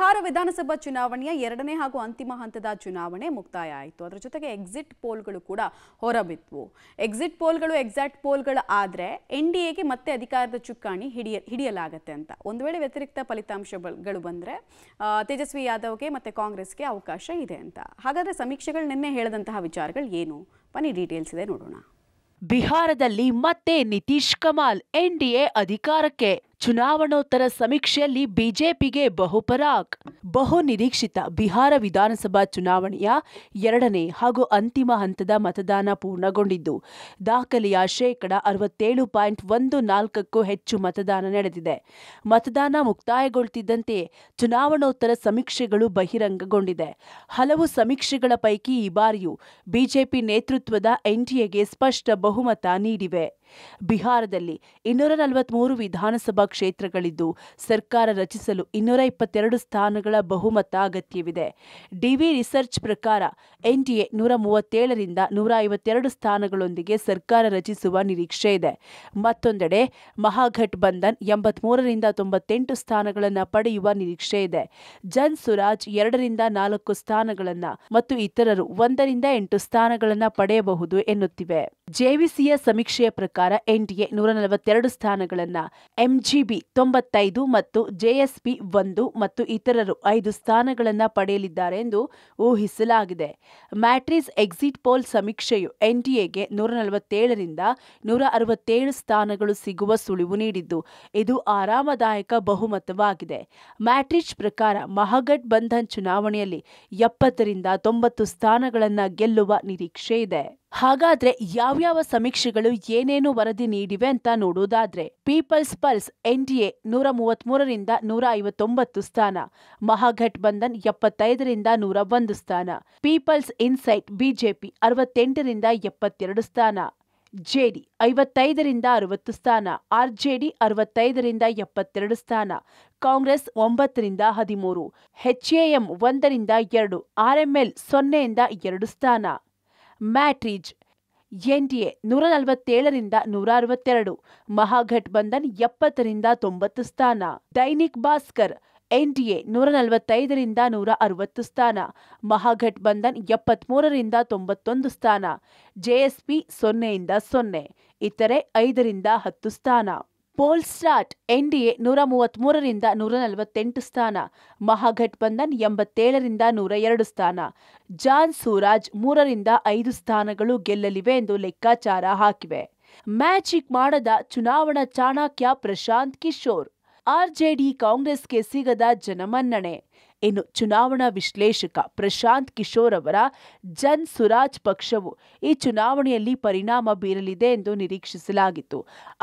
ಬಿಹಾರ ವಿಧಾನಸಭಾ ಚುನಾವಣೆಯ ಎರಡನೇ ಹಾಗೂ ಅಂತಿಮ ಹಂತದ ಚುನಾವಣೆ ಮುಕ್ತಾಯ ಆಯಿತು. ಅದರ ಜೊತೆಗೆ ಎಕ್ಸಿಟ್ ಪೋಲ್ಗಳು ಕೂಡ ಹೊರಬಿದ್ವು. ಎಕ್ಸಿಟ್ ಪೋಲ್ಗಳು ಎಕ್ಸಾಕ್ಟ್ ಪೋಲ್ಗಳು ಆದರೆ ಎನ್ಡಿಎಗೆ ಮತ್ತೆ ಅಧಿಕಾರದ ಚುಕ್ಕಾಣಿ ಹಿಡಿಯಲಾಗುತ್ತೆ ಅಂತ. ಒಂದು ವೇಳೆ ವ್ಯತಿರಿಕ್ತ ಫಲಿತಾಂಶಗಳು ಬಂದರೆ ತೇಜಸ್ವಿ ಯಾದವ್ಗೆ ಮತ್ತು ಕಾಂಗ್ರೆಸ್ಗೆ ಅವಕಾಶ ಇದೆ ಅಂತ. ಹಾಗಾದರೆ ಸಮೀಕ್ಷೆಗಳು ನಿನ್ನೆ ಹೇಳಿದಂತಹ ವಿಚಾರಗಳು ಏನು? ಬನ್ನಿ ಡೀಟೇಲ್ಸ್ ಇದೆ ನೋಡೋಣ. ಬಿಹಾರದಲ್ಲಿ ಮತ್ತೆ ನಿತೀಶ್ ಕುಮಾರ್ ಎನ್ಡಿಎ ಅಧಿಕಾರಕ್ಕೆ. ಚುನಾವಣೋತ್ತರ ಸಮೀಕ್ಷೆಯಲ್ಲಿ ಬಿಜೆಪಿಗೆ ಬಹುಪರಾಕ್. ಬಹು ನಿರೀಕ್ಷಿತ ಬಿಹಾರ ವಿಧಾನಸಭಾ ಚುನಾವಣೆಯ ಎರಡನೇ ಹಾಗೂ ಅಂತಿಮ ಹಂತದ ಮತದಾನ ಪೂರ್ಣಗೊಂಡಿದ್ದು ದಾಖಲೆಯ 67.14% ಹೆಚ್ಚು ಮತದಾನ ನಡೆದಿದೆ. ಮತದಾನ ಮುಕ್ತಾಯಗೊಳ್ತಿದ್ದಂತೆಯೇ ಚುನಾವಣೋತ್ತರ ಸಮೀಕ್ಷೆಗಳು ಬಹಿರಂಗಗೊಂಡಿದೆ. ಹಲವು ಸಮೀಕ್ಷೆಗಳ ಪೈಕಿ ಈ ಬಾರಿಯೂ ಬಿಜೆಪಿ ನೇತೃತ್ವದ ಎನ್ಡಿಎಗೆ ಸ್ಪಷ್ಟ ಬಹುಮತ ನೀಡಿವೆ. ಬಿಹಾರದಲ್ಲಿ 243 ವಿಧಾನಸಭಾ ಕ್ಷೇತ್ರಗಳಿದ್ದು ಸರ್ಕಾರ ರಚಿಸಲು 222 ಸ್ಥಾನಗಳ ಬಹುಮತ ಅಗತ್ಯವಿದೆ. ಡಿವಿ ರಿಸರ್ಚ್ ಪ್ರಕಾರ ಎನ್ಡಿಎ 137ರಿಂದ 152 ಸ್ಥಾನಗಳೊಂದಿಗೆ ಸರ್ಕಾರ ರಚಿಸುವ ನಿರೀಕ್ಷೆ ಇದೆ. ಮತ್ತೊಂದೆಡೆ ಮಹಾಗಠಬಂಧನ್ 83ರಿಂದ 98 ಸ್ಥಾನಗಳನ್ನು ಪಡೆಯುವ ನಿರೀಕ್ಷೆ ಇದೆ. ಜನ್ ಸುರಾಜ್ 2ರಿಂದ 4 ಸ್ಥಾನಗಳನ್ನು ಮತ್ತು ಇತರರು 1ರಿಂದ 8 ಸ್ಥಾನಗಳನ್ನು ಪಡೆಯಬಹುದು ಎನ್ನುತ್ತಿವೆ. ಜೆವಿಸಿಯ ಸಮೀಕ್ಷೆಯ ಪ್ರಕಾರ ಎನ್ಡಿಎ 142 ಸ್ಥಾನಗಳನ್ನು, ಎಂಜಿಬಿ 95 ಮತ್ತು ಜೆಎಸ್ಪಿ 1 ಮತ್ತು ಇತರರು 5 ಸ್ಥಾನಗಳನ್ನು ಪಡೆಯಲಿದ್ದಾರೆ ಎಂದು ಊಹಿಸಲಾಗಿದೆ. ಮ್ಯಾಟ್ರಿಸ್ ಎಕ್ಸಿಟ್ ಪೋಲ್ ಸಮೀಕ್ಷೆಯು ಎನ್ಡಿಎಗೆ 147ರಿಂದ 167 ಸ್ಥಾನಗಳು ಸಿಗುವ ಸುಳಿವು ನೀಡಿದ್ದು ಇದು ಆರಾಮದಾಯಕ ಬಹುಮತವಾಗಿದೆ. ಮ್ಯಾಟ್ರಿಸ್ ಪ್ರಕಾರ ಮಹಾಗಠಬಂಧನ್ ಚುನಾವಣೆಯಲ್ಲಿ 70ರಿಂದ 90 ಸ್ಥಾನಗಳನ್ನು ಗೆಲ್ಲುವ ನಿರೀಕ್ಷೆ ಇದೆ. ಹಾಗಾದ್ರೆ ಯಾವ್ಯಾವ ಸಮೀಕ್ಷೆಗಳು ಏನೇನು ವರದಿ ನೀಡಿವೆ ಅಂತ ನೋಡೋದಾದ್ರೆ, ಪೀಪಲ್ಸ್ ಪಲ್ಸ್ ಎನ್ಡಿಎ 133ರಿಂದ 159 ಸ್ಥಾನ, ಮಹಾಗಠಬಂಧನ್ 75ರಿಂದ 101 ಸ್ಥಾನ, ಪೀಪಲ್ಸ್ ಇನ್ಸೈಟ್ ಬಿಜೆಪಿ 68ರಿಂದ 72 ಸ್ಥಾನ, ಜೆಡಿ 55ರಿಂದ 60 ಸ್ಥಾನ, ಆರ್ಜೆಡಿ 65ರಿಂದ 72 ಸ್ಥಾನ, ಕಾಂಗ್ರೆಸ್ 9ರಿಂದ 13, ಎಚ್ಎಎಂ 1ರಿಂದ 2, ಆರ್ಎಂಎಲ್ 0ರಿಂದ 2 ಸ್ಥಾನ. ಮ್ಯಾಟ್ರಿಜ್ ಎನ್ಡಿಎ 147ರಿಂದ 162, ಮಹಾಗಠಬಂಧನ್ 70ರಿಂದ 90 ಸ್ಥಾನ. ದೈನಿಕ್ ಭಾಸ್ಕರ್ ಎನ್ಡಿಎ 145ರಿಂದ 160 ಸ್ಥಾನ, ಮಹಾಗಠಬಂಧನ್ 73ರಿಂದ 91 ಸ್ಥಾನ, ಜೆಎಸ್ಪಿ 0ಯಿಂದ 0, ಇತರೆ 5ರಿಂದ 10 ಸ್ಥಾನ. ಪೋಲ್ ಸ್ಟಾರ್ಟ್ ಎನ್ಡಿಎ 133ರಿಂದ 148 ಸ್ಥಾನ, ಮಹಾಗಠಬಂಧನ್ 87ರಿಂದ 102 ಸ್ಥಾನ, ಜಾನ್ ಸೂರಾಜ್ 3ರಿಂದ 5 ಸ್ಥಾನಗಳು ಗೆಲ್ಲಲಿವೆ ಎಂದು ಲೆಕ್ಕಾಚಾರ ಹಾಕಿವೆ. ಮ್ಯಾಜಿಕ್ ಮಾಡದ ಚುನಾವಣಾ ಚಾಣಕ್ಯ ಪ್ರಶಾಂತ್ ಕಿಶೋರ್. ಆರ್ಜೆಡಿ ಕಾಂಗ್ರೆಸ್ಗೆ ಸಿಗದ ಜನಮನ್ನಣೆ. ಇನ್ನು ಚುನಾವಣಾ ವಿಶ್ಲೇಷಕ ಪ್ರಶಾಂತ್ ಕಿಶೋರ್ ಅವರ ಜನ್ ಸುರಾಜ್ ಪಕ್ಷವು ಈ ಚುನಾವಣೆಯಲ್ಲಿ ಪರಿಣಾಮ ಬೀರಲಿದೆ ಎಂದು ನಿರೀಕ್ಷಿಸಲಾಗಿತ್ತು.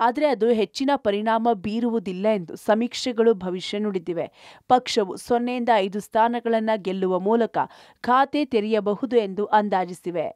ಆದರೆ ಅದು ಹೆಚ್ಚಿನ ಪರಿಣಾಮ ಬೀರುವುದಿಲ್ಲ ಎಂದು ಸಮೀಕ್ಷೆಗಳು ಭವಿಷ್ಯ ನುಡಿದಿವೆ. ಪಕ್ಷವು 0ರಿಂದ 5 ಸ್ಥಾನಗಳನ್ನು ಗೆಲ್ಲುವ ಮೂಲಕ ಖಾತೆ ತೆರೆಯಬಹುದು ಎಂದು ಅಂದಾಜಿಸಿವೆ.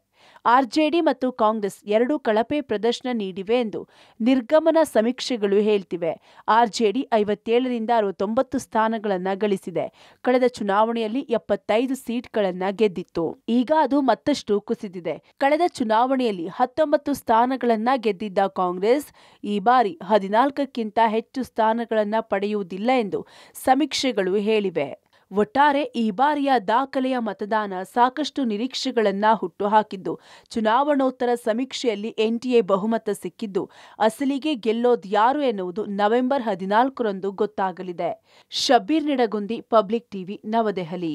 ಆರ್ಜೆಡಿ ಮತ್ತು ಕಾಂಗ್ರೆಸ್ ಎರಡೂ ಕಳಪೆ ಪ್ರದರ್ಶನ ನೀಡಿವೆ ಎಂದು ನಿರ್ಗಮನ ಸಮೀಕ್ಷೆಗಳು ಹೇಳ್ತಿವೆ. ಆರ್ಜೆಡಿ 57ರಿಂದ 69 ಸ್ಥಾನಗಳನ್ನು ಗಳಿಸಿದೆ. ಕಳೆದ ಚುನಾವಣೆಯಲ್ಲಿ 75 ಸೀಟ್ಗಳನ್ನು ಗೆದ್ದಿತ್ತು. ಈಗ ಅದು ಮತ್ತಷ್ಟು ಕುಸಿದಿದೆ. ಕಳೆದ ಚುನಾವಣೆಯಲ್ಲಿ 19 ಸ್ಥಾನಗಳನ್ನು ಗೆದ್ದಿದ್ದ ಕಾಂಗ್ರೆಸ್ ಈ ಬಾರಿ 14ಕ್ಕಿಂತ ಹೆಚ್ಚು ಸ್ಥಾನಗಳನ್ನು ಪಡೆಯುವುದಿಲ್ಲ ಎಂದು ಸಮೀಕ್ಷೆಗಳು ಹೇಳಿವೆ. ಒಟ್ಟಾರೆ ಈ ಬಾರಿಯ ದಾಖಲೆಯ ಮತದಾನ ಸಾಕಷ್ಟು ನಿರೀಕ್ಷೆಗಳನ್ನ ಹುಟ್ಟುಹಾಕಿದ್ದು ಚುನಾವಣೋತ್ತರ ಸಮೀಕ್ಷೆಯಲ್ಲಿ ಎನ್ಡಿಎ ಬಹುಮತ ಸಿಕ್ಕಿದ್ದು ಅಸಲಿಗೆ ಗೆಲ್ಲೋದು ಯಾರು ಎನ್ನುವುದು ನವೆಂಬರ್ 14ರಂದು ಗೊತ್ತಾಗಲಿದೆ. ಶಬ್ಬೀರ್ ನಿಡಗುಂದಿ, ಪಬ್ಲಿಕ್ ಟಿವಿ, ನವದೆಹಲಿ.